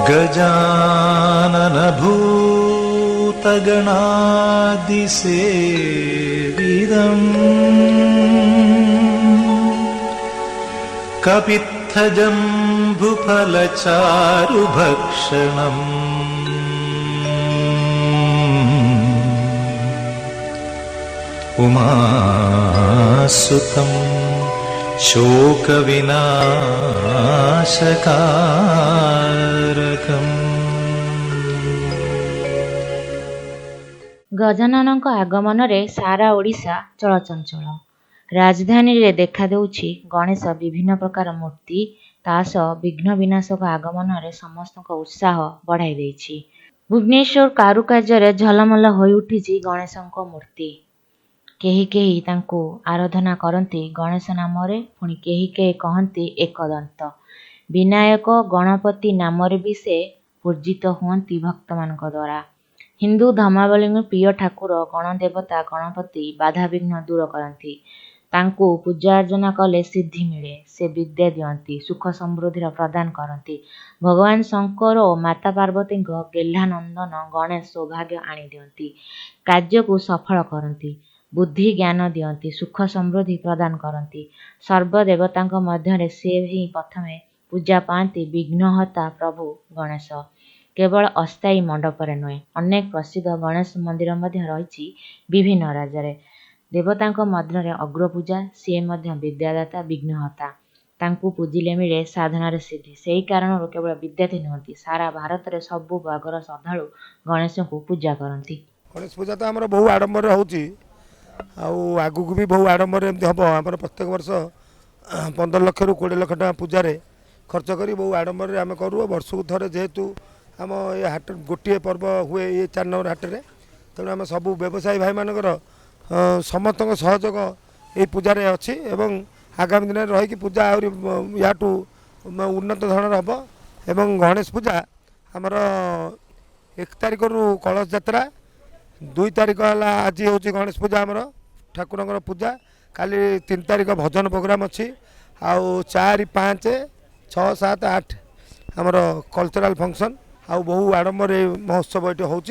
गजानन भूतगणादिसेविदम् कपित्थजम्बुफलचारुभक्षणम् उमासुतं शोकविनाशकारकम्। गजाननଙ୍କ आगमନରେ सारा ओडिशा चलचंचल। राजधानी रे देखा देउछि गणेश विभिन्न प्रकार मूर्ति। ता सह विघ्न विनाशक आगमन रे समस्त उत्साह बढ़ाई देछि। भुवनेश्वर कारुकार्य झलमल होई उठिछि गणेशଙ୍କ मूर्ति। केही केही तांको आराधना करती गणेश नाम रे, पुणी केही केही कहती एकदंत। विनायक गणपति नाम रे भी से पूजित हुअंती भक्त मानक द्वारा। हिंदू धर्मावलम्बी प्रिय ठाकुर गणदेवता गणपति बाधाविघ्न दूर करती। तांको पूजा अर्चना कले सिद्धि मिले। से विद्या दियंती, सुख समृद्धि प्रदान करती। भगवान शंकर और माता पार्वती गेह्लानंदन गणेश सौभाग्य आनी दियंती। कार्य को सफल करती। बुद्धि ज्ञान दियंती, सुख समृद्धि प्रदान करती। सर्वदेवता मध्य से ही प्रथमे पूजा पाती विघ्नहता प्रभु गणेश। केवल अस्थायी मंडपरे नुहे, अनेक प्रसिद्ध गणेश मंदिर मध्य रही विभिन्न राज्य। देवता मध्य अग्रपूजा, सी मध्य विद्यादाता विघ्नहता। तांकु पूजिले मिले साधनार सिद्धि। सही कारण केवल विद्यार्थी नुहति, सारा भारत में सबु वर्गर श्रद्धालु गणेश को पूजा करती। गणेश पूजा तो आम बहु आडम्बर होची, आगु भी बहु आडम्बर एमती हम आम प्रत्येक वर्ष 15 लाख रु 20 लाख टका पूजा खर्च कर बहु आडम्बर आम करूँ। वर्ष को थे जेहेतु आम ये हाट गोटे पर्व हुए ये 4 नंबर हाट में, तेणु आम सबू व्यवसायी भाई मानकर समस्त सहयोग ये पूजा अच्छी। एवं आगामी दिन में रही पूजा आहरी या उन्नत धरण हम। एवं गणेश पूजा आमर 1 तारिख रु कलश यात्रा, 2 तारिख है आज हूँ गणेश पूजा आमर ठाकुर पूजा। काली 3 तारिख भजन प्रोग्राम अच्छी। आउ 4, 5, 6, 7, 8 आमर कल्चराल फंक्शन आउ बहु आडम्बर महोत्सव ये हूँ।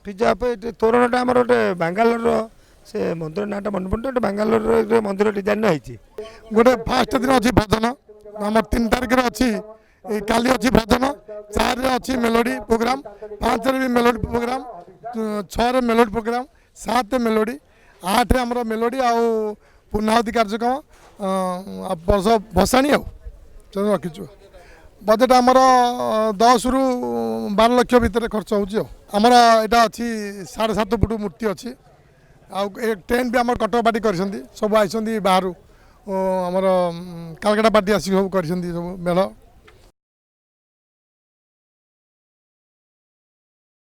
पूजा तोरणटा आमर गोटे बांगालोर से मंदिर नाटा मन पड़े, बांगालोर मंदिर डिजाइन होती। गोटे फास्ट दिन अच्छी भजन आम 3 तारिख अच्छी, काली अच्छी भजन, 4 अच्छी मेलोडी प्रोग्राम, 5 भी मेलोडी प्रोग्राम, 6 मेलोडी प्रोग्राम, 7 मेलोडी, 8 आमर मेलोडी आउ पूर्णाहुति कार्यक्रम वर्ष भसाणी रखीचु। बजेट आमर 10 रु 12 लाख भितर खर्च होमर। यहाँ अच्छी 7.5 फुट मूर्ति अच्छी। टेंट भी आम कटक पार्टी कर सब आई बाहर आमर कालकाटा पार्टी आसिक सब कर मेढ़।